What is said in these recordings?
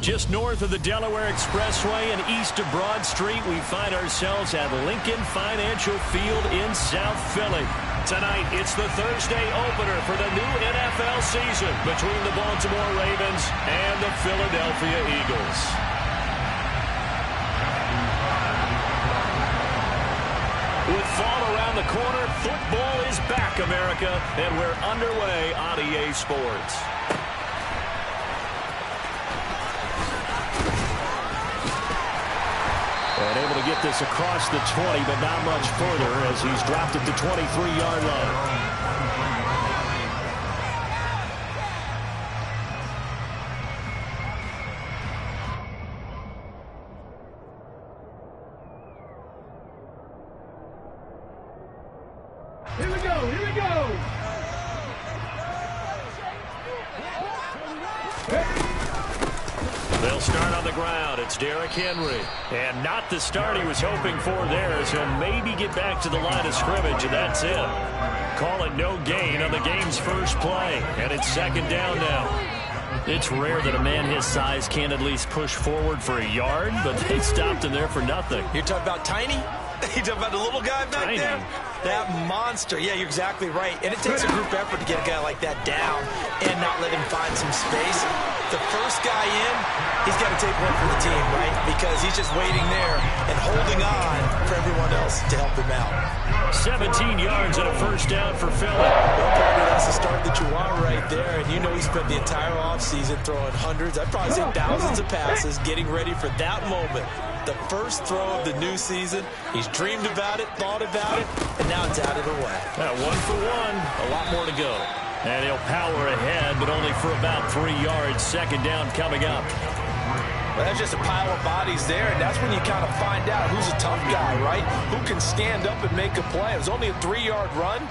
Just north of the Delaware Expressway and east of Broad Street, we find ourselves at Lincoln Financial Field in South Philly. Tonight, it's the Thursday opener for the new NFL season between the Baltimore Ravens and the Philadelphia Eagles. With fall around the corner, football is back, America, and we're underway on EA Sports. And able to get this across the 20, but not much further as he's dropped at the 23-yard line. Here we go, here we go! They'll start on the ground. It's Derrick Henry. And not the start he was hoping for there, as he'll maybe get back to the line of scrimmage, and that's it. Call it no gain on the game's first play, and it's second down now. It's rare that a man his size can't at least push forward for a yard, but they stopped him there for nothing. You're talking about Tiny? You're talking about the little guy back there? That monster. Yeah, you're exactly right. And it takes a group effort to get a guy like that down and not let him find some space. The first guy in, he's got to take one for the team, right? Because he's just waiting there and holding on for everyone else to help him out. 17 yards and a first down for Philly. Well, partner, that's the start that you want right there. And you know he spent the entire offseason throwing hundreds, I'd probably say thousands of passes, getting ready for that moment. The first throw of the new season. He's dreamed about it, thought about it, and now it's out of the way. 1 for 1. A lot more to go. And he'll power ahead, but only for about 3 yards. Second down coming up. Well, that's just a pile of bodies there, and that's when you kind of find out who's a tough guy, right? Who can stand up and make a play. It was only a 3-yard run,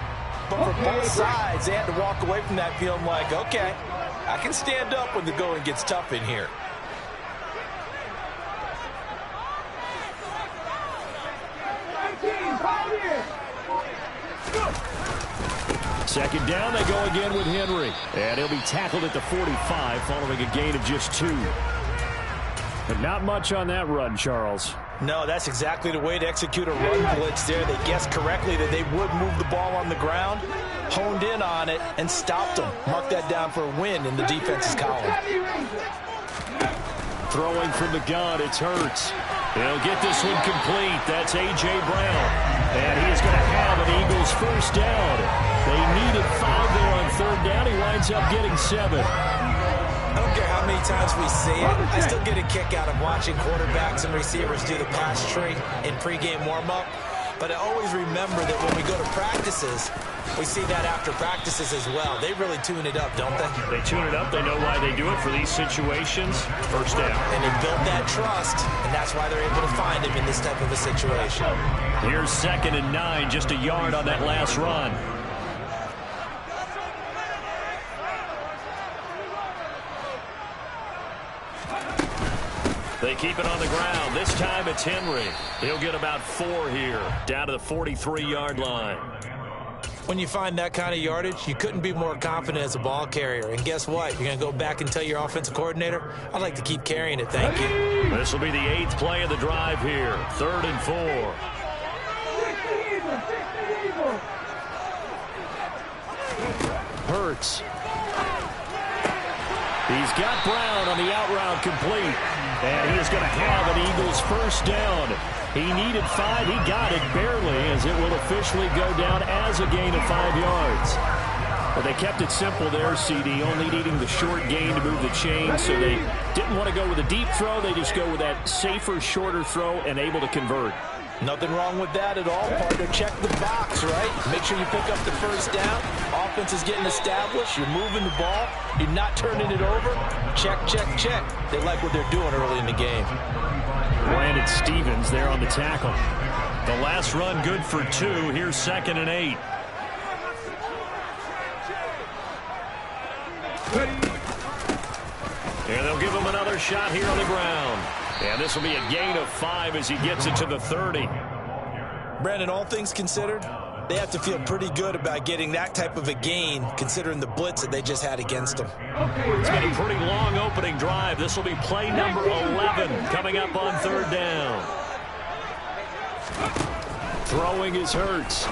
but for both sides, they had to walk away from that feeling like, okay, I can stand up when the going gets tough in here. Second down, they go again with Henry. And he'll be tackled at the 45 following a gain of just 2. But not much on that run, Charles. No, that's exactly the way to execute a run blitz there. They guessed correctly that they would move the ball on the ground, honed in on it, and stopped them. Mark that down for a win in the defense's column. Throwing from the gun, it's Hurts. He'll get this one complete. That's A.J. Brown. And he is going to have an Eagles first down. They needed 5 there on third down. He winds up getting 7. I don't care how many times we see it. I still get a kick out of watching quarterbacks and receivers do the pass tree in pregame warm-up. But I always remember that when we go to practices, we see that after practices as well. They really tune it up, don't they? They tune it up. They know why they do it for these situations. First down. And they build that trust, and that's why they're able to find him in this type of a situation. Here's 2nd and 9, just a yard on that last run. They keep it on the ground. This time it's Henry. He'll get about 4 here, down to the 43-yard line. When you find that kind of yardage, you couldn't be more confident as a ball carrier. And guess what? You're going to go back and tell your offensive coordinator, I'd like to keep carrying it, thank you. This will be the 8th play of the drive here. 3rd and 4. Hurts. He's got Brown on the out route complete. And he is going to have an Eagles first down. He needed 5. He got it barely, as it will officially go down as a gain of 5 yards. But they kept it simple there, CD, only needing the short gain to move the chain. So they didn't want to go with a deep throw. They just go with that safer, shorter throw and able to convert. Nothing wrong with that at all, partner. Check the box, right? Make sure you pick up the first down. Offense is getting established. You're moving the ball. You're not turning it over. Check, check, check. They like what they're doing early in the game. Brandon Stevens there on the tackle. The last run good for 2. Here's 2nd and 8. And they'll give him another shot here on the ground. And this will be a gain of 5 as he gets it to the 30. Brandon, all things considered, They have to feel pretty good about getting that type of a gain, considering the blitz that they just had against them. It's been a pretty long opening drive. This will be play number 11 coming up on third down. Throwing is Hurts.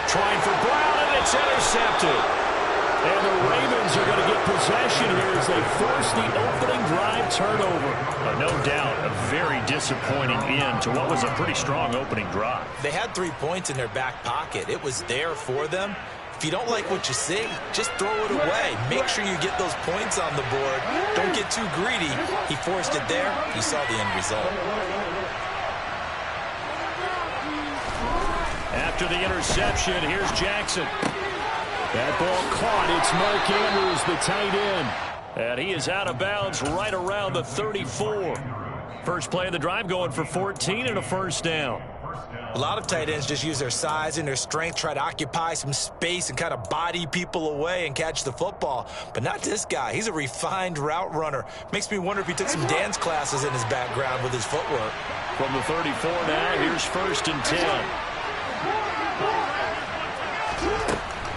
Trying for Brown, and it's intercepted. And the Ravens are going to get possession here as they force the opening drive turnover. No doubt, a very disappointing end to what was a pretty strong opening drive. They had 3 points in their back pocket. It was there for them. If you don't like what you see, just throw it away. Make sure you get those points on the board. Don't get too greedy. He forced it there. You saw the end result. After the interception, here's Jackson. That ball caught. It's Mark Andrews, the tight end. And he is out of bounds right around the 34. First play of the drive going for 14 and a first down. A lot of tight ends just use their size and their strength, try to occupy some space and kind of body people away and catch the football. But not this guy. He's a refined route runner. Makes me wonder if he took some dance classes in his background with his footwork. From the 34 now, here's first and 10.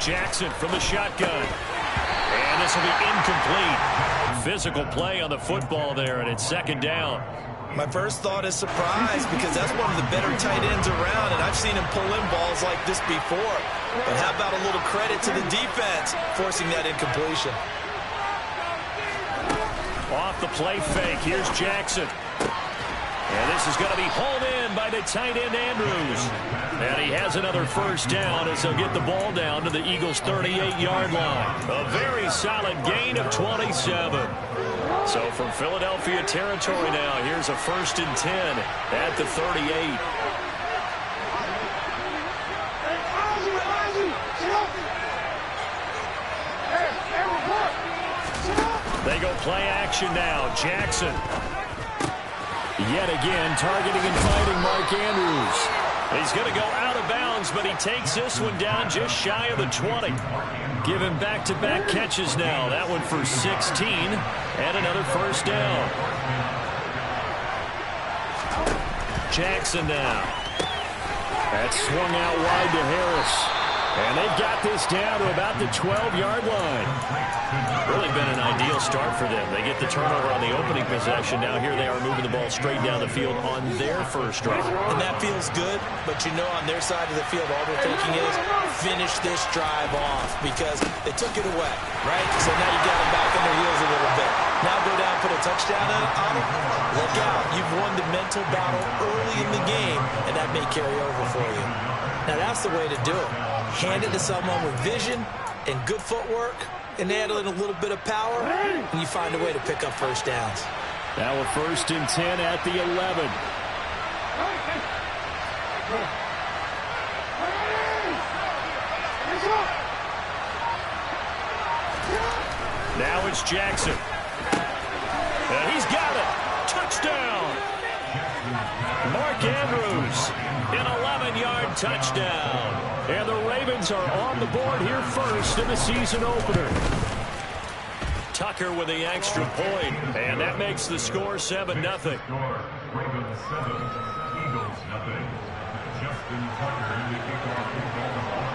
Jackson from the shotgun. And this will be incomplete. Physical play on the football there, and it's second down. My first thought is surprise, because that's one of the better tight ends around, and I've seen him pull in balls like this before. But how about a little credit to the defense forcing that incompletion? Off the play fake, here's Jackson. And this is going to be hauled in by the tight end Andrews. And he has another first down as he'll get the ball down to the Eagles' 38-yard line. A very solid gain of 27. So from Philadelphia territory now, here's a first and 10 at the 38. They go play action now. Jackson. Yet again, targeting and fighting Mark Andrews. He's going to go out of bounds, but he takes this one down just shy of the 20. Give him back-to-back catches now. That one for 16 and another first down. Jackson now. That's swung out wide to Harris. And they've got this down to about the 12-yard line. Really been an ideal start for them. They get the turnover on the opening possession. Now here they are moving the ball straight down the field on their first drive. And that feels good, but you know on their side of the field all they're thinking is finish this drive off because they took it away, right? So now you got them back on their heels a little bit. Now go down, put a touchdown on them. Look out. You've won the mental battle early in the game, and that may carry over for you. Now that's the way to do it. Hand it to someone with vision and good footwork and add in a little bit of power, and you find a way to pick up first downs. Now a first and 10 at the 11. Now it's Jackson. And he's got it. Touchdown. Mark Andrews, an 11-yard touchdown. And the Ravens are on the board here first in the season opener. Tucker with the extra point, and that makes the score 7-0. Ravens 7, Eagles nothing.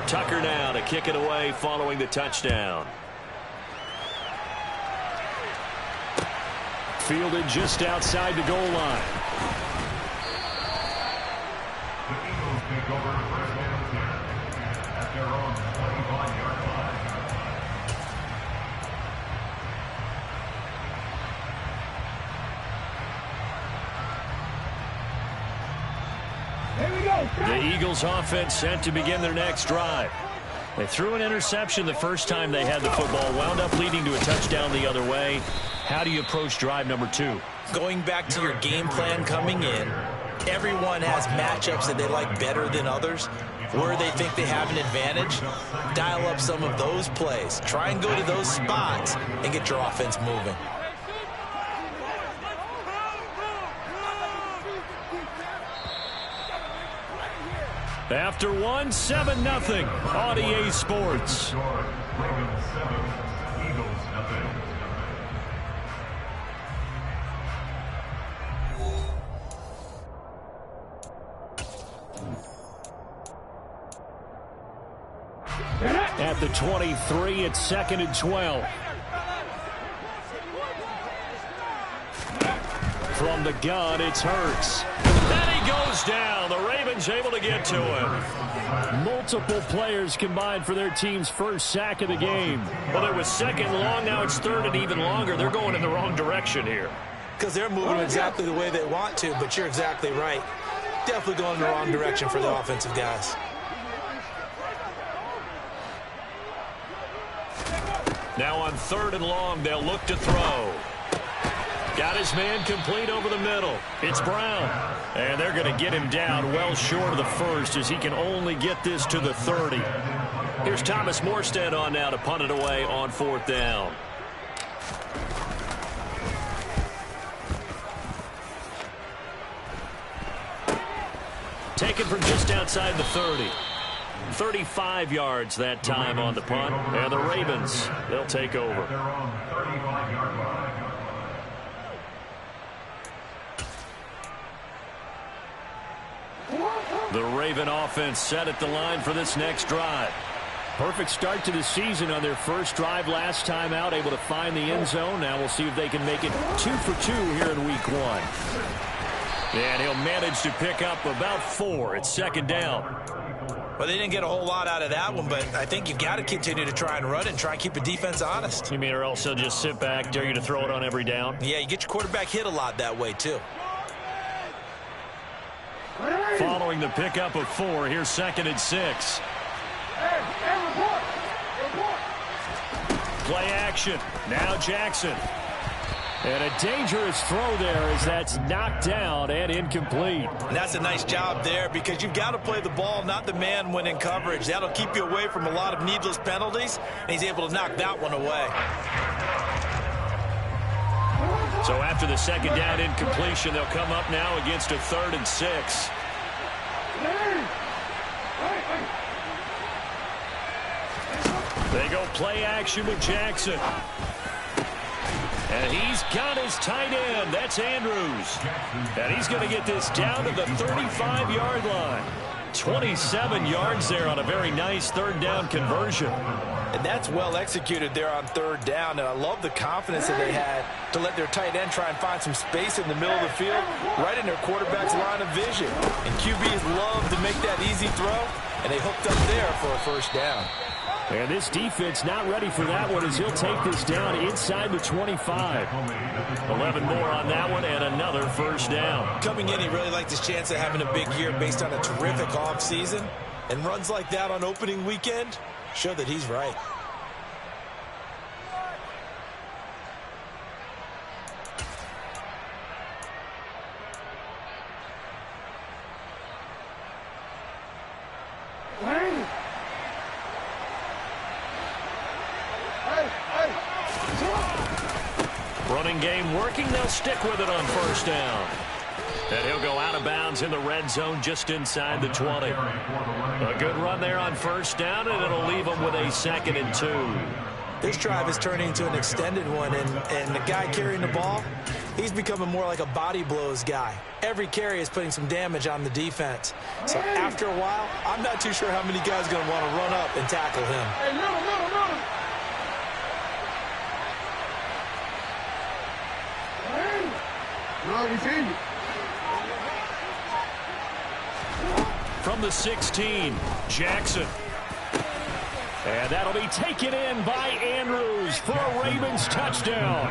Tucker now to kick it away following the touchdown. Fielded just outside the goal line. The Eagles take over first and 10 at their own 25-yard line. The Eagles offense set to begin their next drive. They threw an interception the first time they had the football, wound up leading to a touchdown the other way. How do you approach drive number 2? Going back to your game plan coming in, everyone has matchups that they like better than others. Where they think they have an advantage, dial up some of those plays. Try and go to those spots and get your offense moving. After 7-0 on EA Sports. Ravens 7, Eagles nothing. at the 23. It's 2nd and 12. From the gun, it's Hurts. And he goes down. The Ravens able to get to him. Multiple players combined for their team's first sack of the game. Well, it was 2nd long. Now it's 3rd and even longer. They're going in the wrong direction here. Because they're moving exactly the way they want to, but you're exactly right. Definitely going in the wrong direction for the offensive guys. Now on 3rd and long, they'll look to throw. Got his man complete over the middle. It's Brown. And they're going to get him down well short of the first as he can only get this to the 30. Here's Thomas Morstead on now to punt it away on 4th down. Taken from just outside the 30. 35 yards that time on the punt. And the Ravens, they'll take over. The Raven offense set at the line for this next drive. Perfect start to the season on their first drive last time out, able to find the end zone. Now we'll see if they can make it 2 for 2 here in week 1. And he'll manage to pick up about 4. It's 2nd down. Well, they didn't get a whole lot out of that one, but I think you've got to continue to try and run and try and keep the defense honest. You mean or else they'll just sit back, dare you to throw it on every down? Yeah, you get your quarterback hit a lot that way, too. Following the pickup of 4, here's 2nd and 6. Play action. Now Jackson. And a dangerous throw there as that's knocked down and incomplete. And that's a nice job there because you've got to play the ball, not the man when in coverage. That'll keep you away from a lot of needless penalties, and he's able to knock that one away. So after the 2nd down incompletion, they'll come up now against a 3rd and 6. They go play action with Jackson. And he's got his tight end. That's Andrews. And he's going to get this down to the 35-yard line. 27 yards there on a very nice 3rd down conversion. And that's well executed there on 3rd down. And I love the confidence that they had to let their tight end try and find some space in the middle of the field, right in their quarterback's line of vision. And QBs love to make that easy throw, and they hooked up there for a 1st down. And this defense not ready for that one as he'll take this down inside the 25. 11 more on that one and another 1st down. Coming in, he really liked his chance of having a big year based on a terrific offseason. And runs like that on opening weekend show that he's right. Running game working. They'll stick with it on 1st down. And he'll go out of bounds in the red zone just inside the 20. A good run there on 1st down, and it'll leave them with a 2nd and 2. This drive is turning into an extended one, and the guy carrying the ball, he's becoming more like a body blows guy. Every carry is putting some damage on the defense. So after a while, I'm not too sure how many guys are going to want to run up and tackle him. Hey, little. From the 16, Jackson. And that'll be taken in by Andrews for a Ravens touchdown.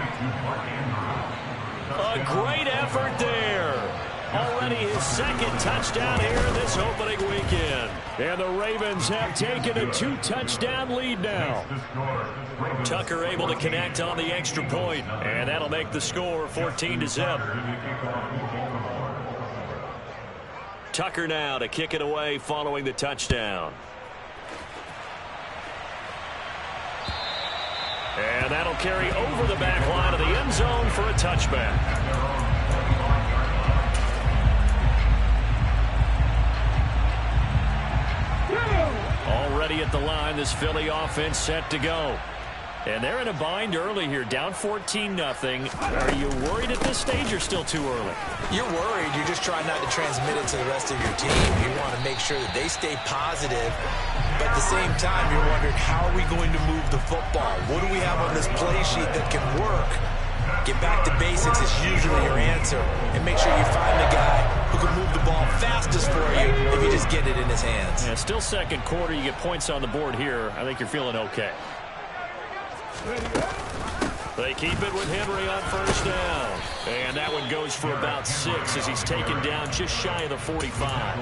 A great effort there. Already his 2nd touchdown here in this opening weekend. And the Ravens have taken a 2-touchdown lead now. Tucker able to connect on the extra point, and that'll make the score 14-0. Tucker now to kick it away following the touchdown. And that'll carry over the back line of the end zone for a touchback. Already at the line, this Philly offense set to go. And they're in a bind early here, down 14-0. Are you worried at this stage or still too early? You're worried. You're just trying not to transmit it to the rest of your team. You want to make sure that they stay positive. But at the same time, you're wondering, how are we going to move the football? What do we have on this play sheet that can work? Get back to basics is usually your answer. And make sure you find the guy who can move the ball fastest for you if you just get it in his hands. Yeah, still second quarter. You get points on the board here. I think you're feeling okay. They keep it with Henry on first down. And that one goes for about 6 as he's taken down just shy of the 45.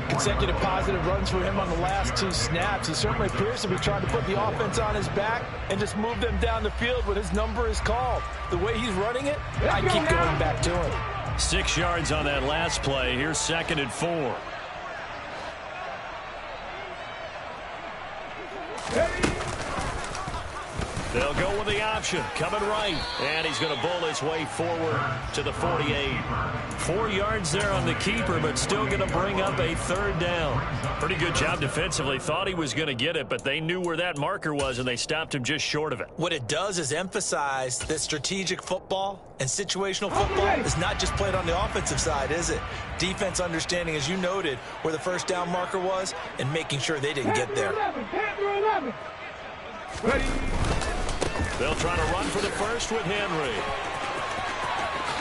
Consecutive positive runs for him on the last 2 snaps. He certainly appears to be trying to put the offense on his back and just move them down the field when his number is called. The way he's running it, I keep going back to him. 6 yards on that last play. Here's 2nd and 4. They'll go with the option, coming right. And he's going to bowl his way forward to the 48. 4 yards there on the keeper, but still going to bring up a 3rd down. Pretty good job defensively. Thought he was going to get it, but they knew where that marker was, and they stopped him just short of it. What it does is emphasize that strategic football and situational football is not just played on the offensive side, is it? Defense understanding, as you noted, where the 1st down marker was and making sure they didn't get there. Ready. They'll try to run for the first with Henry.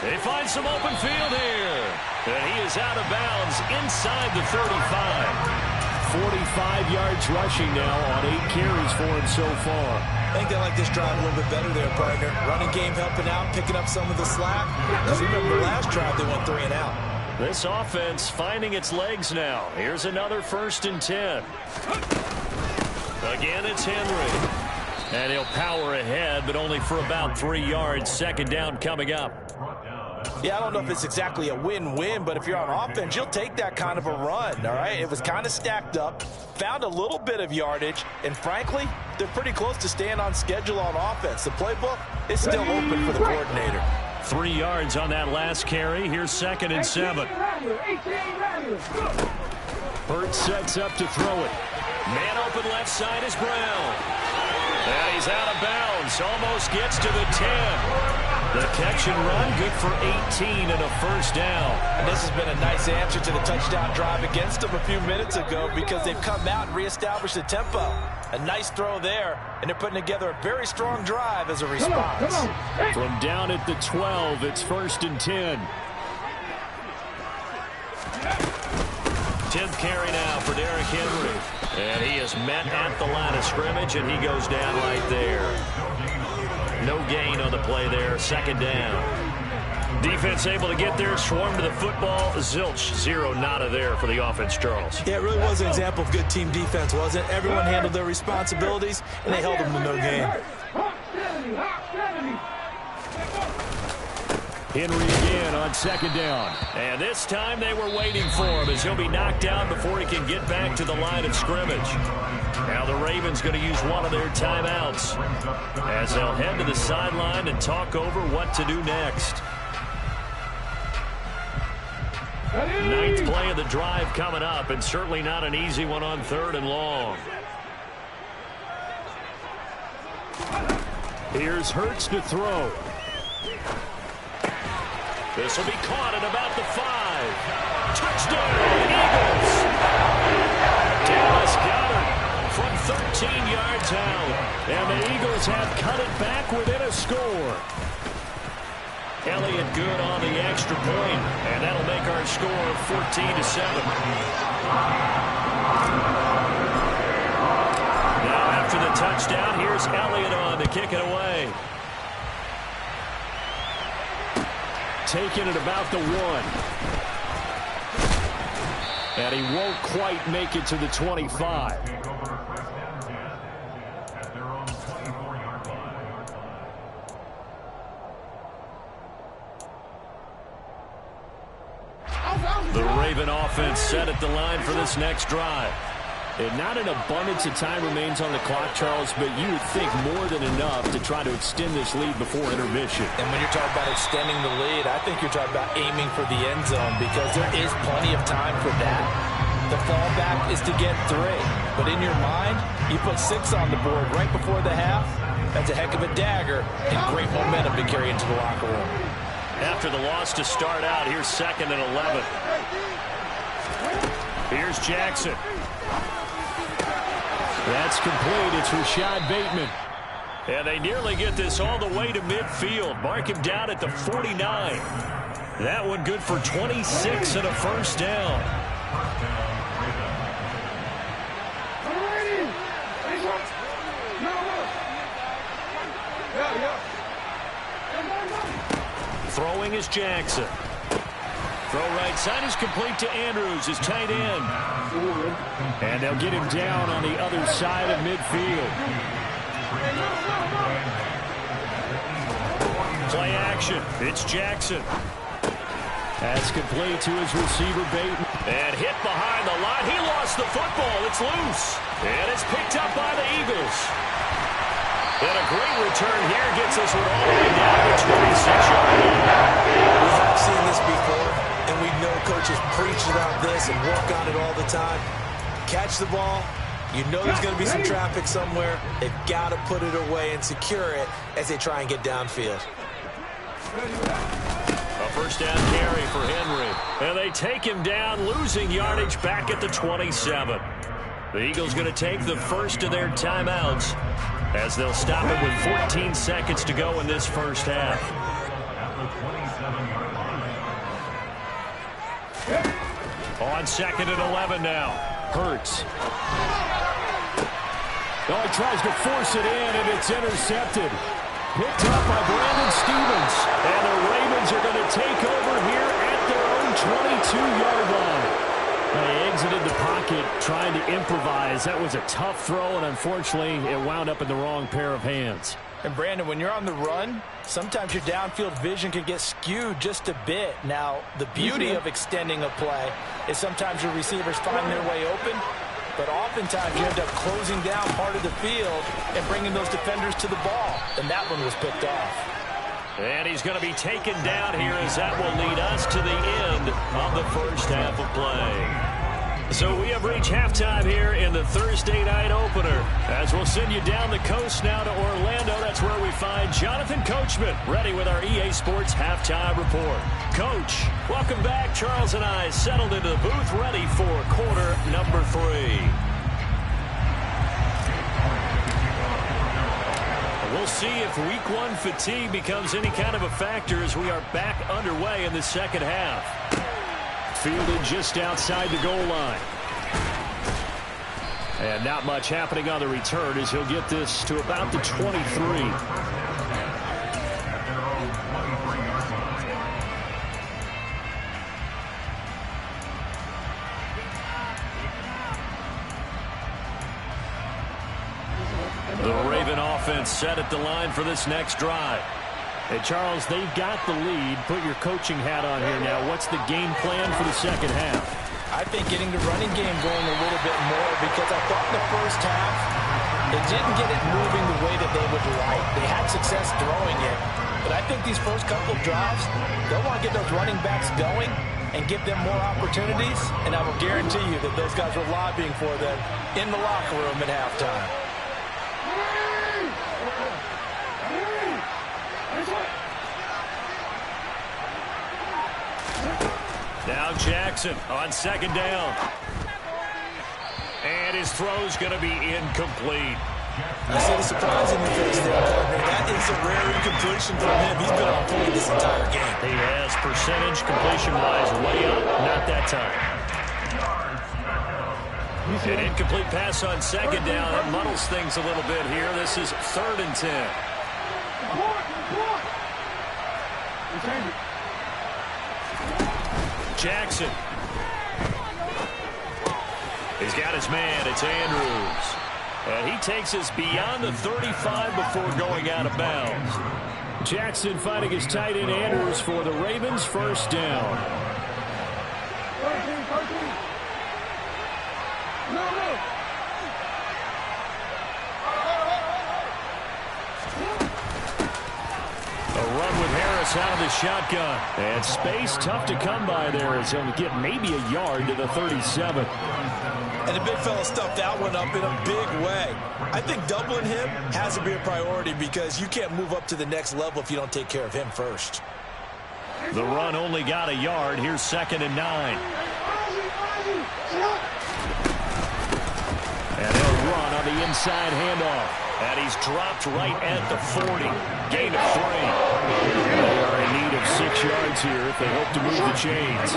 They find some open field here. And he is out of bounds inside the 35. 45 yards rushing now on 8 carries for him so far. I think they like this drive a little bit better there, partner. Running game helping out, picking up some of the slack. Because remember the last drive they went 3 and out. This offense finding its legs now. Here's another 1st and 10. Again, it's Henry. And he'll power ahead, but only for about 3 yards. 2nd down coming up. Yeah, I don't know if it's exactly a win-win, but if you're on offense, you'll take that kind of a run, all right? It was kind of stacked up, found a little bit of yardage, and frankly, they're pretty close to staying on schedule on offense. The playbook is still open for the coordinator. 3 yards on that last carry. Here's 2nd and 7. Burt sets up to throw it. Man open left side is Brown. And he's out of bounds. Almost gets to the 10. The catch and run, good for 18 and a 1st down. And this has been a nice answer to the touchdown drive against them a few minutes ago because they've come out and reestablished the tempo. A nice throw there, and they're putting together a very strong drive as a response. From down at the 12, it's 1st and 10. 10th carry now for Derrick Henry. And he is met at the line of scrimmage, and he goes down right there. No gain on the play there. 2nd down. Defense able to get there, swarm to the football. Zilch, 0 nada there for the offense, Charles. Yeah, it really was an example of good team defense, wasn't it? Everyone handled their responsibilities, and they held them to no gain. Henry again on 2nd down. And this time they were waiting for him as he'll be knocked down before he can get back to the line of scrimmage. Now the Ravens going to use one of their timeouts as they'll head to the sideline and talk over what to do next. 9th play of the drive coming up, and certainly not an easy one on 3rd and long. Here's Hurts to throw. This will be caught at about the 5. Touchdown, Eagles! Dallas Goedert from 13 yards out. And the Eagles have cut it back within a score. Elliott good on the extra point, and that'll make our score 14-7. Now after the touchdown, here's Elliott on to kick it away. Taking it about the 1. And he won't quite make it to the 25. The Raven offense set at the line for this next drive. And not an abundance of time remains on the clock, Charles, but you would think more than enough to try to extend this lead before intermission. And when you're talking about extending the lead, I think you're talking about aiming for the end zone because there is plenty of time for that. The fallback is to get 3. But in your mind, you put 6 on the board right before the half. That's a heck of a dagger and great momentum to carry into the locker room. After the loss to start out, here's 2nd and 11. Here's Jackson. That's complete. It's Rashad Bateman. And they nearly get this all the way to midfield. Mark him down at the 49. That one good for 26 and a first down. Throwing is Jackson. Throw right side is complete to Andrews, his tight end. And they'll get him down on the other side of midfield. Play action. It's Jackson. That's complete to his receiver, Bateman. And hit behind the line. He lost the football. It's loose. And it's picked up by the Eagles. And a great return here gets us one all the way down to 26-yard line. We have seen this before, and we know coaches preach about this and work on it all the time. Catch the ball. You know there's going to be some traffic somewhere. They've got to put it away and secure it as they try and get downfield. A first down carry for Henry. And they take him down, losing yardage back at the 27. The Eagles going to take the first of their timeouts as they'll stop it with 14 seconds to go in this first half. On 2nd and 11 now. Hurts. Oh, he tries to force it in, and it's intercepted. Picked up by Brandon Stevens. And the Ravens are going to take over here at their own 22-yard line. They exited the pocket trying to improvise. That was a tough throw, and unfortunately, it wound up in the wrong pair of hands. And, Brandon, when you're on the run, sometimes your downfield vision can get skewed just a bit. Now, the beauty of extending a play is sometimes your receivers find their way open, but oftentimes you end up closing down part of the field and bringing those defenders to the ball, and that one was picked off. And he's going to be taken down here as that will lead us to the end of the first half of play. So we have reached halftime here in the Thursday night opener. As we'll send you down the coast now to Orlando, that's where we find Jonathan Coachman ready with our EA Sports halftime report. Coach, welcome back. Charles and I settled into the booth ready for quarter number 3. We'll see if week 1 fatigue becomes any kind of a factor as we are back underway in the second half. Fielded just outside the goal line. And not much happening on the return as he'll get this to about the 23. The Raven offense set at the line for this next drive. Hey, Charles, they've got the lead. Put your coaching hat on here now. What's the game plan for the second half? I think getting the running game going a little bit more, because I thought in the first half they didn't get it moving the way that they would like. They had success throwing it, but I think these first couple of drives, they'll want to get those running backs going and give them more opportunities, and I will guarantee you that those guys were lobbying for them in the locker room at halftime. Now Jackson on second down. And his throw's going to be incomplete. I see the surprise in the face there, partner. That is a rare incompletion from him. He's been on point this entire game. He has percentage completion-wise way up. Not that time. An incomplete pass on second down. That muddles things a little bit here. This is 3rd and 10. Jackson. He's got his man. It's Andrews. And he takes us beyond the 35 before going out of bounds. Jackson finding his tight end Andrews for the Ravens' first down. A run with Harris out of the shotgun. And space tough to come by there as he'll get maybe a yard to the 37. And the big fella stuffed that one up in a big way. I think doubling him has to be a priority because you can't move up to the next level if you don't take care of him first. The run only got a yard. Here's 2nd and 9. And he'll run on the inside handoff. And he's dropped right at the 40. Gain of 3. They are in need of 6 yards here if they hope to move the chains.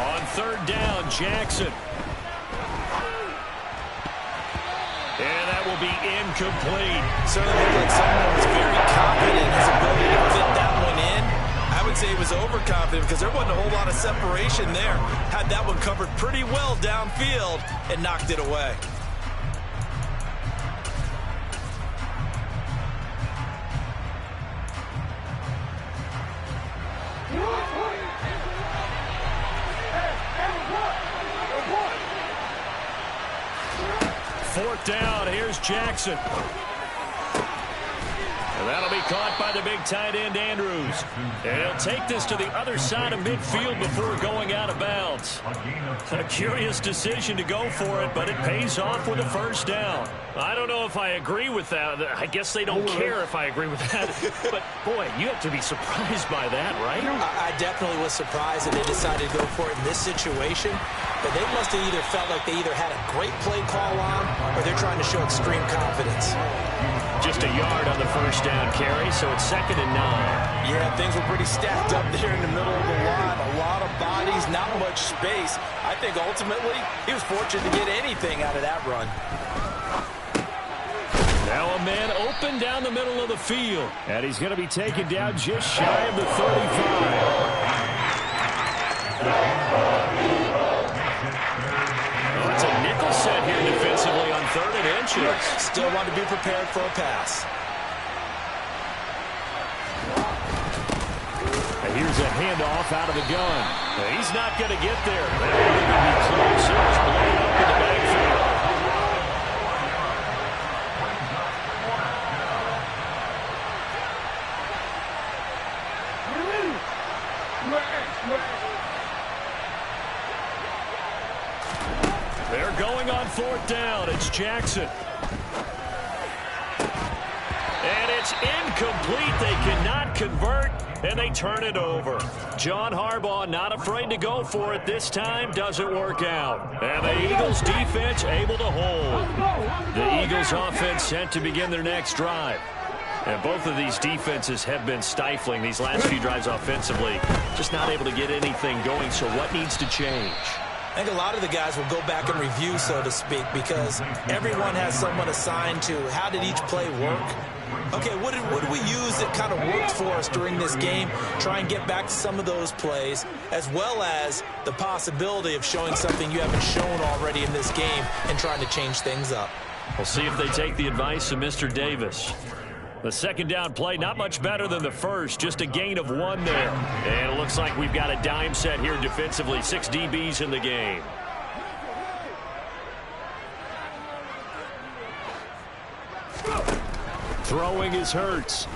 On 3rd down, Jackson. And that will be incomplete. Certainly looked like someone was very confident in his ability to fit that one in. I would say he was overconfident because there wasn't a whole lot of separation there. Had that one covered pretty well downfield and knocked it away. Fourth down, here's Jackson. And that'll be caught by the big tight end, Andrews. And he'll take this to the other side of midfield before going out of bounds. A curious decision to go for it, but it pays off with a 1st down. I don't know if I agree with that. I guess they don't care if I agree with that. But, boy, you have to be surprised by that, right? I definitely was surprised that they decided to go for it in this situation. But they must have either felt like they either had a great play call on or they're trying to show extreme confidence. Just a yard on the 1st down carry, so it's 2nd and 9. Yeah, things were pretty stacked up there in the middle of the line. A lot of bodies, not much space. I think ultimately he was fortunate to get anything out of that run. Now a man open down the middle of the field. And he's going to be taken down just shy of the 35. It's a nickel set here defensively on 3rd and inches. Still want to be prepared for a pass. And here's a handoff out of the gun. And he's not going to get there. That would be close. It was blown up in the backfield. They're going on 4th down. It's Jackson. And it's incomplete. They cannot convert, and they turn it over. John Harbaugh not afraid to go for it this time. Doesn't work out. And the Eagles defense able to hold. The Eagles offense set to begin their next drive. And both of these defenses have been stifling these last few drives offensively. Just not able to get anything going, so what needs to change? I think a lot of the guys will go back and review, so to speak, because everyone has someone assigned to how did each play work. Okay, what did we use that kind of worked for us during this game? Try and get back to some of those plays, as well as the possibility of showing something you haven't shown already in this game and trying to change things up. We'll see if they take the advice of Mr. Davis. The 2nd down play, not much better than the first, just a gain of 1 there. And it looks like we've got a dime set here defensively, 6 DBs in the game. Throwing is Hurts.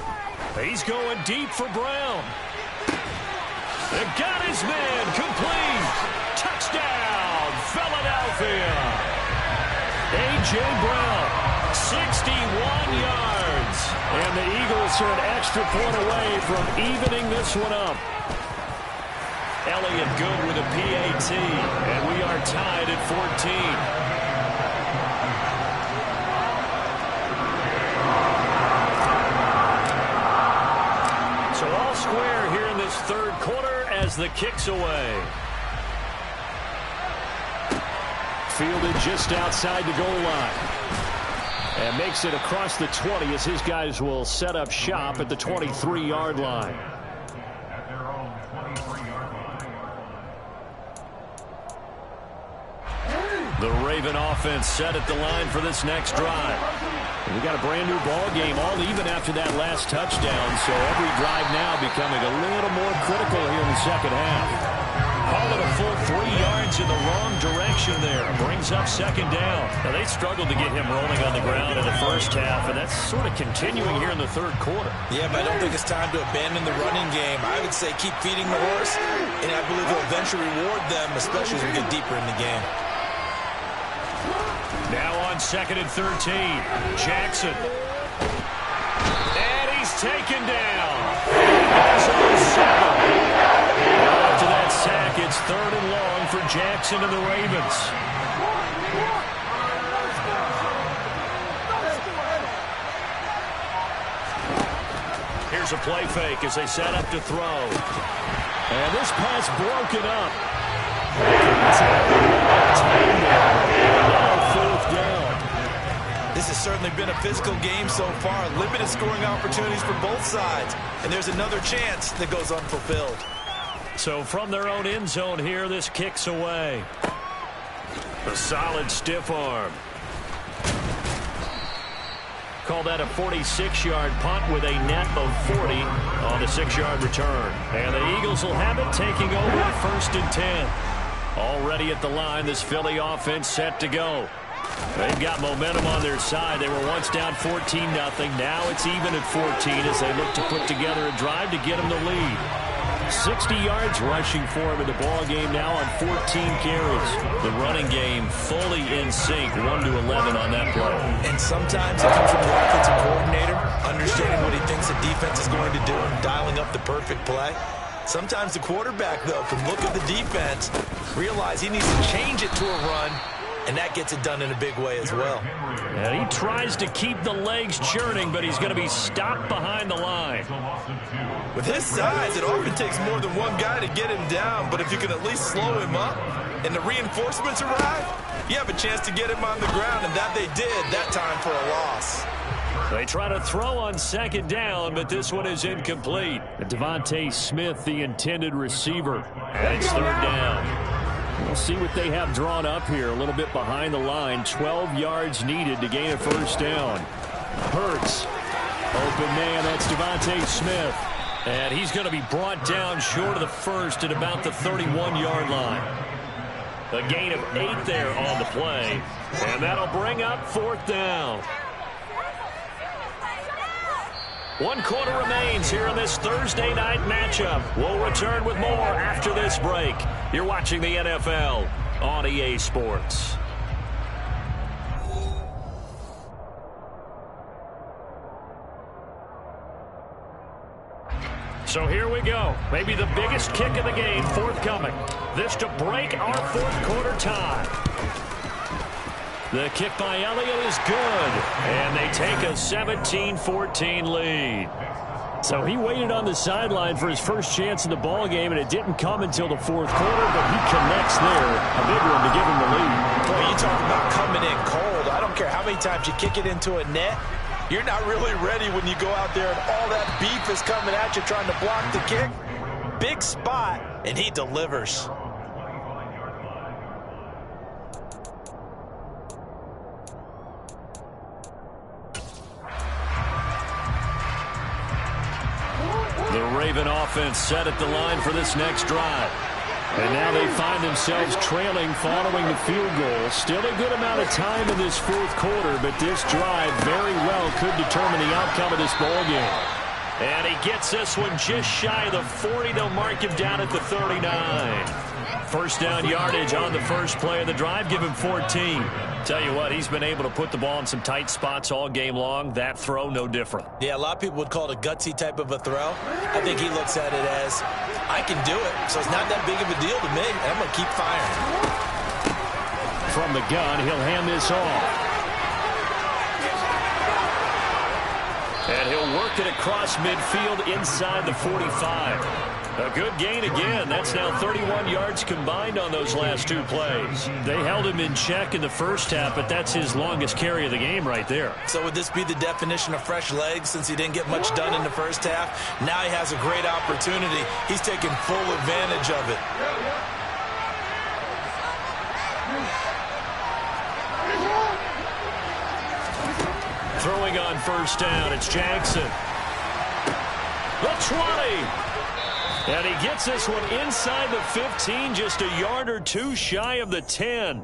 He's going deep for Brown. They got his man, complete. Touchdown, Philadelphia. A.J. Brown, 61 yards. And the Eagles are an extra point away from evening this one up. Elliott good with a PAT, and we are tied at 14. So all square here in this 3rd quarter as the kick's away. Fielded just outside the goal line. And makes it across the 20 as his guys will set up shop at the 23-yard line. At their own 23-yard line. The Raven offense set at the line for this next drive. And we got a brand new ball game, all even after that last touchdown. So every drive now becoming a little more critical here in the 2nd half. Call it a full 3 yards in the wrong direction there. Brings up second down. Now, they struggled to get him rolling on the ground in the first half, and that's sort of continuing here in the third quarter. Yeah, but I don't think it's time to abandon the running game. I would say keep feeding the horse, and I believe he'll eventually reward them, especially as we get deeper in the game. Now on 2nd and 13, Jackson. And he's taken down. After that sack, it's 3rd and long for Jackson and the Ravens. Here's a play fake as they set up to throw. And this pass broken up. Fourth down. This has certainly been a physical game so far. Limited scoring opportunities for both sides. And there's another chance that goes unfulfilled. So from their own end zone here, this kicks away. A solid stiff arm. Call that a 46-yard punt with a net of 40 on the 6-yard return. And the Eagles will have it, taking over at 1st and 10. Already at the line, this Philly offense set to go. They've got momentum on their side. They were once down 14-0. Now it's even at 14 as they look to put together a drive to get them the lead. 60 yards rushing for him in the ball game now on 14 carries. The running game fully in sync, 1-11 on that play. And sometimes it comes from the offensive coordinator, understanding what he thinks the defense is going to do and dialing up the perfect play. Sometimes the quarterback, though, can look at the defense, realize he needs to change it to a run, and that gets it done in a big way as well. And he tries to keep the legs churning, but he's going to be stopped behind the line. With his size, it often takes more than one guy to get him down, but if you can at least slow him up and the reinforcements arrive, you have a chance to get him on the ground, and that they did that time for a loss. They try to throw on 2nd down, but this one is incomplete. Devontae Smith, the intended receiver, and it's 3rd down. We'll see what they have drawn up here. A little bit behind the line. 12 yards needed to gain a 1st down. Hurts. Open man, that's Devontae Smith. And he's going to be brought down short of the 1st at about the 31-yard line. A gain of 8 there on the play. And that'll bring up 4th down. 1 quarter remains here in this Thursday night matchup. We'll return with more after this break. You're watching the NFL on EA Sports. So here we go. Maybe the biggest kick of the game forthcoming. This to break our 4th quarter tie. The kick by Elliott is good, and they take a 17-14 lead. So he waited on the sideline for his first chance in the ball game, and it didn't come until the 4th quarter, but he connects there. A big one to give him the lead. Boy, you talk about coming in cold. I don't care how many times you kick it into a net. You're not really ready when you go out there and all that beef is coming at you trying to block the kick. Big spot, and he delivers. The Raven offense set at the line for this next drive. And now they find themselves trailing following the field goal. Still a good amount of time in this 4th quarter, but this drive very well could determine the outcome of this ball game. And he gets this one just shy of the 40. They'll mark him down at the 39. 1st down yardage on the first play of the drive. Give him 14. Tell you what, he's been able to put the ball in some tight spots all game long. That throw, no different. Yeah, a lot of people would call it a gutsy type of a throw. I think he looks at it as, I can do it, so it's not that big of a deal to me. I'm going to keep firing. From the gun, he'll hand this off. And he'll work it across midfield inside the 45. A good gain again. That's now 31 yards combined on those last 2 plays. They held him in check in the first half, but that's his longest carry of the game right there. So would this be the definition of fresh legs since he didn't get much done in the first half? Now he has a great opportunity. He's taking full advantage of it. Throwing on 1st down, it's Jackson. The 20. And he gets this one inside the 15, just a yard or two shy of the 10.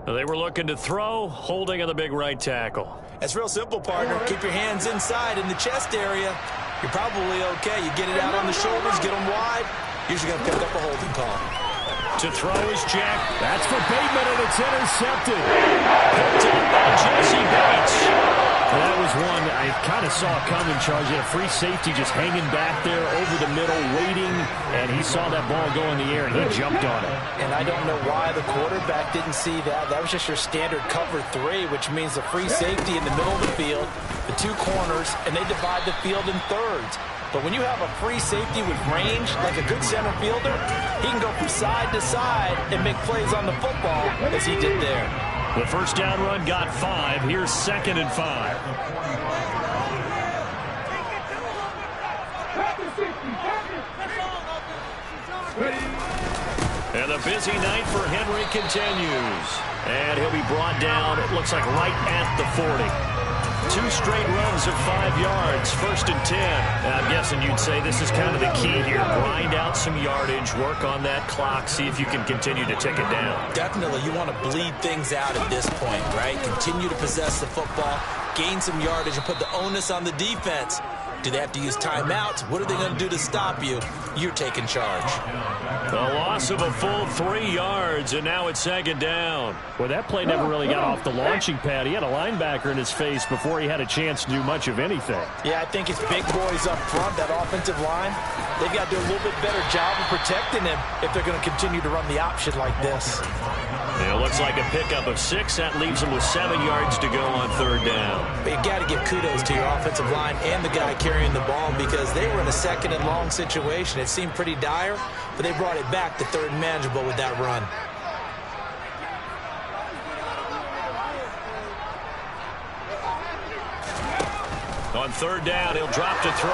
They were looking to throw, holding on the big right tackle. It's real simple, partner. Keep your hands inside in the chest area. You're probably okay. You get it out on the shoulders, get them wide. Usually going to pick up a holding call. To throw is Jack. That's for Bateman, and it's intercepted. Picked up by Jesse Bates. That was one I kind of saw coming, Charles. He had a free safety just hanging back there over the middle, waiting, and he saw that ball go in the air, and he jumped on it. And I don't know why the quarterback didn't see that. That was just your standard cover 3, which means the free safety in the middle of the field, the 2 corners, and they divide the field in thirds. But when you have a free safety with range, like a good center fielder, he can go from side to side and make plays on the football as he did there. The first down run got 5. Here's 2nd and 5. And the busy night for Henry continues. And he'll be brought down, it looks like right at the 40. 2 straight runs of 5 yards, 1st and 10. And I'm guessing you'd say this is kind of the key here. Grind out some yardage, work on that clock, see if you can continue to tick it down. Definitely, you want to bleed things out at this point, right? Continue to possess the football, gain some yardage, and put the onus on the defense. Do they have to use timeouts? What are they going to do to stop you? You're taking charge. The loss of a full 3 yards, and now it's 2nd down. Well, that play never really got off the launching pad. He had a linebacker in his face before he had a chance to do much of anything. Yeah, I think it's big boys up front, that offensive line. They've got to do a little bit better job of protecting him if they're going to continue to run the option like this. It looks like a pickup of 6. That leaves him with 7 yards to go on 3rd down. But you got to give kudos to your offensive line and the guy carrying the ball because they were in a 2nd and long situation. It seemed pretty dire, but they brought it back to 3rd and manageable with that run. On 3rd down, he'll drop to throw.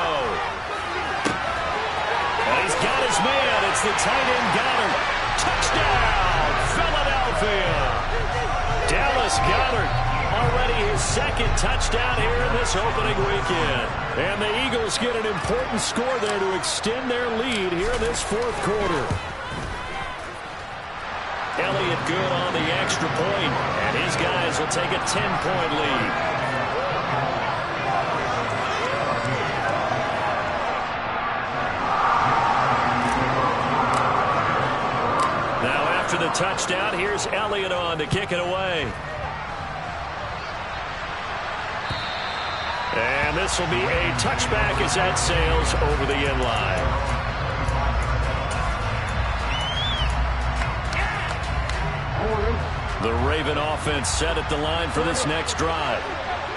And he's got his man. It's the tight end Goddard. Touchdown, Philadelphia. Dallas Goddard, already his 2nd touchdown here in this opening weekend. And the Eagles get an important score there to extend their lead here in this 4th quarter. Elliott good on the extra point, and his guys will take a 10-point lead. The touchdown, here's Elliott on to kick it away. And this will be a touchback as that sails over the end line. The Raven offense set at the line for this next drive.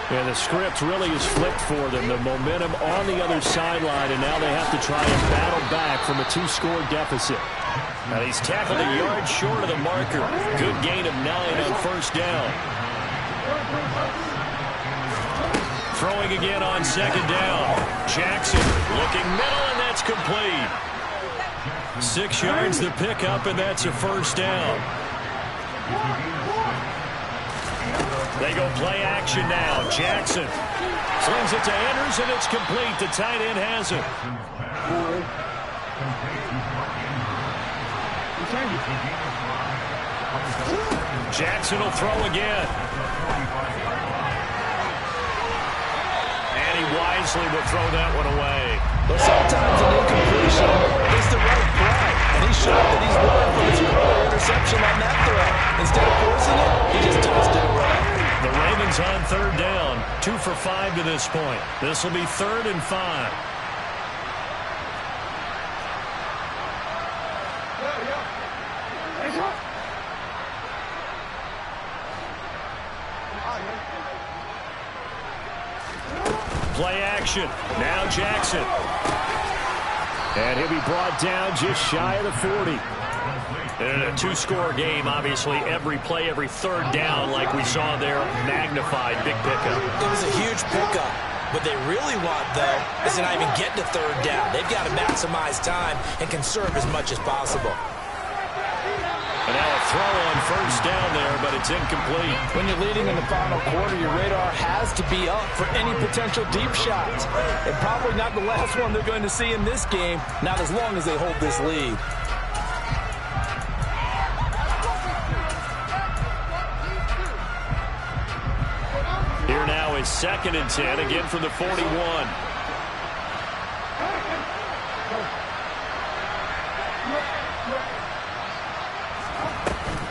And the script really is flipped for them. The momentum on the other sideline, and now they have to try and battle back from a 2-score deficit. And he's tackled a yard short of the marker. Good gain of 9 on 1st down. Throwing again on 2nd down. Jackson looking middle, and that's complete. 6 yards the pickup, and that's a 1st down. They go play action now. Jackson slings it to Anders, and it's complete. The tight end has it. Jackson will throw again. And he wisely will throw that one away. But sometimes an incompletion is the right play. And he showed that he's learned from his earlier interception on that throw. Instead of forcing it, he just tossed it away. The Ravens on 3rd down. 2 for 5 to this point. This will be 3rd and 5. Play action. Now Jackson. And he'll be brought down just shy of the 40. And in a 2-score game, obviously, every play, every 3rd down, like we saw there, magnified, big pickup. It was a huge pickup. What they really want, though, is to not even get to 3rd down. They've got to maximize time and conserve as much as possible. And now a throw on first down there, but it's incomplete. When you're leading in the final quarter, your radar has to be up for any potential deep shots. And probably not the last one they're going to see in this game, not as long as they hold this lead. Here now is 2nd and 10, again from the 41.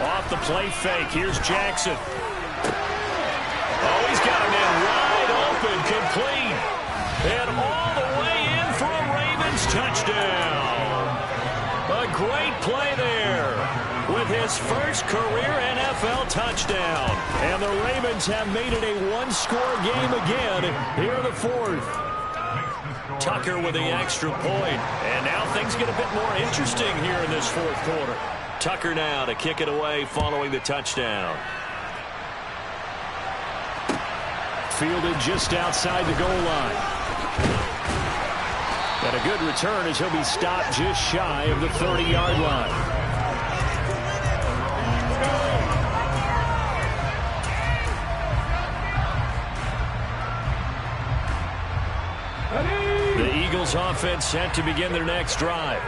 Off the play fake, here's Jackson. Oh, he's got a man wide open, complete. And all the way in for a Ravens touchdown. A great play there with his first career NFL touchdown. And the Ravens have made it a one-score game again here in the 4th. Tucker with the extra point. And now things get a bit more interesting here in this 4th quarter. Tucker now to kick it away following the touchdown. Fielded just outside the goal line. And a good return as he'll be stopped just shy of the 30-yard line. The Eagles offense set to begin their next drive.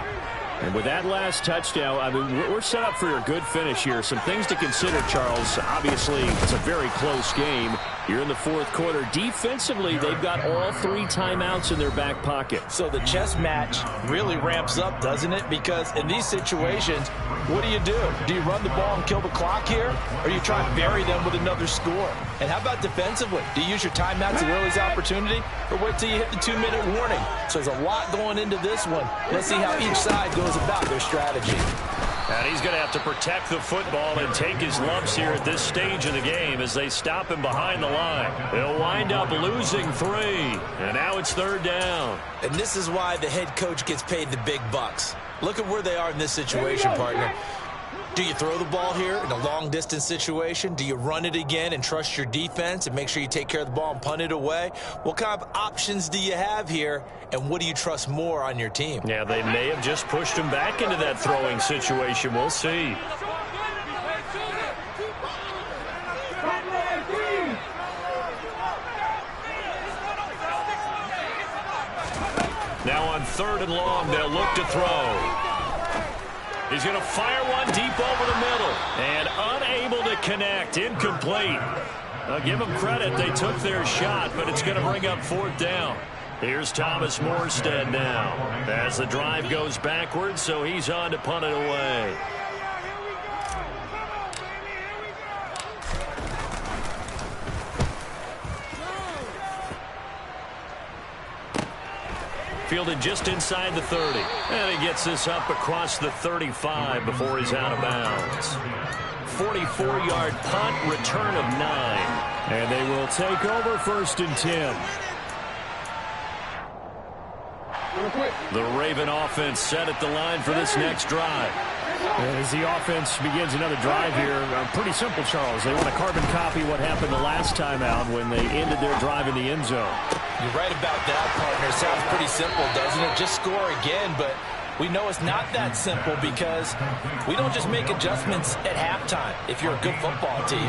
And with that last touchdown, I mean, we're set up for a good finish here. Some things to consider, Charles. Obviously, it's a very close game. You're in the 4th quarter. Defensively, they've got all 3 timeouts in their back pocket. So the chess match really ramps up, doesn't it? Because in these situations, what do? Do you run the ball and kill the clock here? Or you try and bury them with another score? And how about defensively? Do you use your timeouts at early's opportunity? Or wait till you hit the 2-minute warning? So there's a lot going into this one. Let's see how each side goes about their strategy. And he's going to have to protect the football and take his lumps here at this stage of the game as they stop him behind the line. They'll wind up losing 3. And now it's 3rd down. And this is why the head coach gets paid the big bucks. Look at where they are in this situation, partner. Do you throw the ball here in a long-distance situation? Do you run it again and trust your defense and make sure you take care of the ball and punt it away? What kind of options do you have here, and what do you trust more on your team? Yeah, they may have just pushed him back into that throwing situation. We'll see. Now on 3rd and long, they'll look to throw. He's going to fire one deep over the middle. And unable to connect. Incomplete. I'll give them credit. They took their shot, but it's going to bring up 4th down. Here's Thomas Morstead now as the drive goes backwards, so he's on to punt it away. Fielded just inside the 30. And he gets this up across the 35 before he's out of bounds. 44-yard punt, return of 9. And they will take over 1st and 10. The Raven offense set at the line for this next drive. As the offense begins another drive here, pretty simple, Charles. They want to carbon copy what happened the last time out when they ended their drive in the end zone. You're right about that, partner. Sounds pretty simple, doesn't it? Just score again, but we know it's not that simple because we don't just make adjustments at halftime if you're a good football team.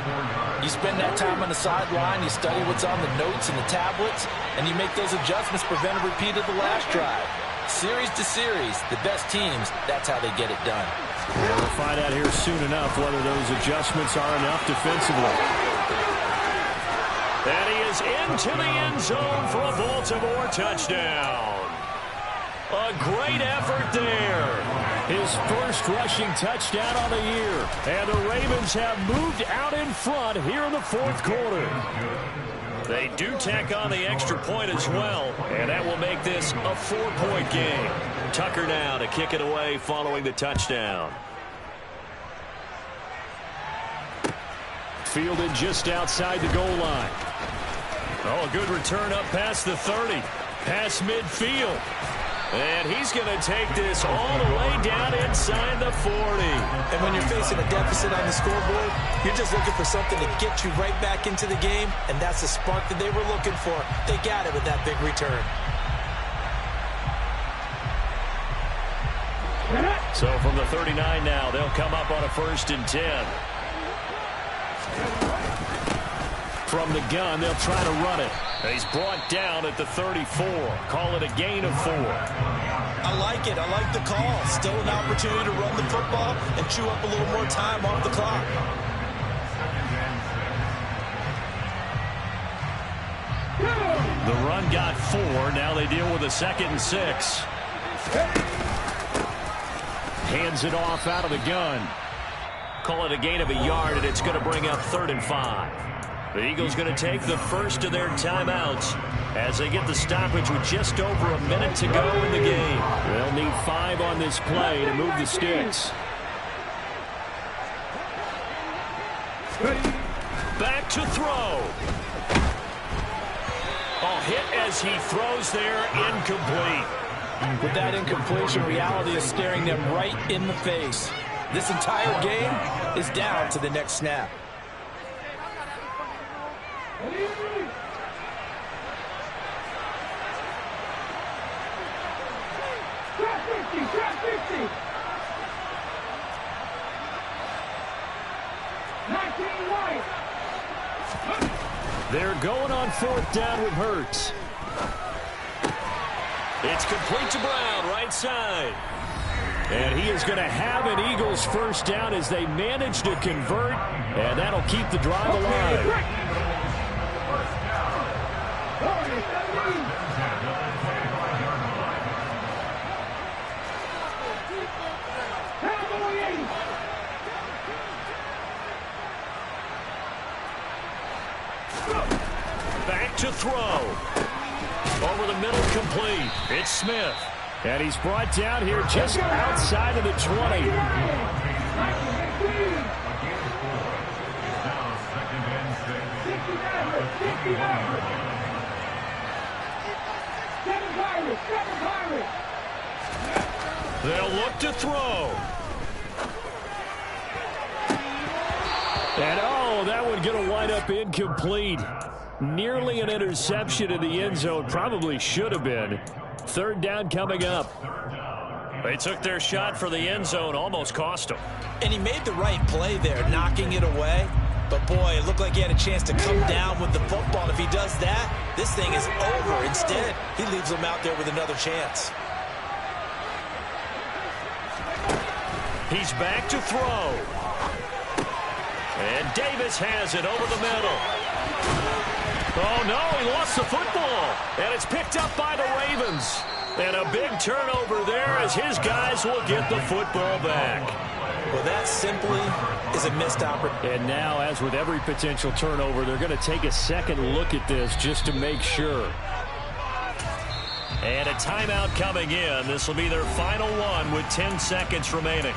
You spend that time on the sideline, you study what's on the notes and the tablets, and you make those adjustments, prevent a repeat of the last drive. Series to series, the best teams, that's how they get it done. Yeah, we'll find out here soon enough whether those adjustments are enough defensively. And he is into the end zone for a Baltimore touchdown. A great effort there. His first rushing touchdown on the year. And the Ravens have moved out in front here in the 4th quarter. They do tack on the extra point as well, and that will make this a 4-point game. Tucker now to kick it away following the touchdown. Fielded just outside the goal line. Oh, a good return up past the 30, past midfield. And he's going to take this all the way down inside the 40. And when you're facing a deficit on the scoreboard, you're just looking for something to get you right back into the game, and that's the spark that they were looking for. They got it with that big return. So from the 39 now, they'll come up on a 1st and 10. From the gun, they'll try to run it. He's brought down at the 34. Call it a gain of 4. I like it. I like the call. Still an opportunity to run the football and chew up a little more time off the clock. The run got 4. Now they deal with a 2nd and 6. Hands it off out of the gun. Call it a gain of a yard, and it's going to bring up 3rd and 5. The Eagles going to take the first of their timeouts as they get the stoppage with just over a minute to go in the game. They'll need 5 on this play to move the sticks. Back to throw. Oh, hit as he throws there, incomplete. With that incompletion, reality is staring them right in the face. This entire game is down to the next snap. They're going on 4th down with Hurts. It's complete to Brown, right side. And he is going to have an Eagles 1st down as they manage to convert, and that'll keep the drive alive. Back to throw. Over the middle, complete. It's Smith. And he's brought down here just outside of the 20. They'll look to throw. And that one going to wind up incomplete. Nearly an interception in the end zone. Probably should have been. 3rd down coming up. They took their shot for the end zone. Almost cost them. And he made the right play there, knocking it away. But, boy, it looked like he had a chance to come down with the football. If he does that, this thing is over. Instead, he leaves them out there with another chance. He's back to throw. And Davis has it over the middle. Oh, no, he lost the football. And it's picked up by the Ravens. And a big turnover there as his guys will get the football back. Well, that simply is a missed opportunity. And now, as with every potential turnover, they're going to take a second look at this just to make sure. And a timeout coming in. This will be their final one with 10 seconds remaining.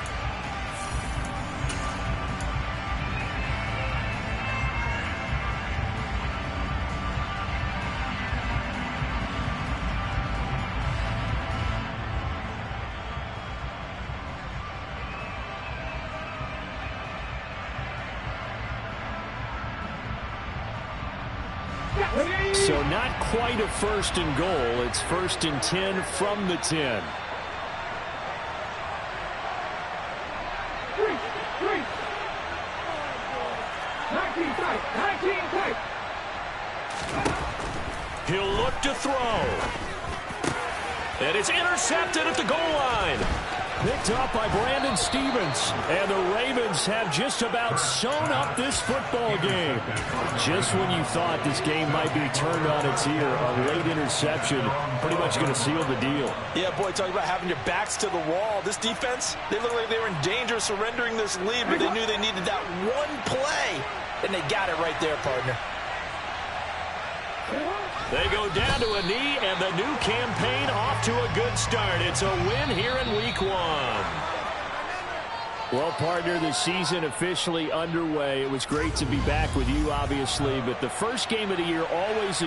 So not quite a 1st and goal. It's 1st and 10 from the 10. He'll look to throw. And it's intercepted at the goal line. Picked up by Brandon Stevens. And the Ravens have just about sewn up this football game. Just when you thought this game might be turned on its ear, a late interception pretty much going to seal the deal. Yeah, boy, talking about having your backs to the wall. This defense, they look like they were in danger of surrendering this lead, but they knew they needed that one play, and they got it right there, partner. They go down to a knee, and the new campaign off to a good start. It's a win here in Week 1. Well, partner, the season officially underway. It was great to be back with you, obviously, but the first game of the year always is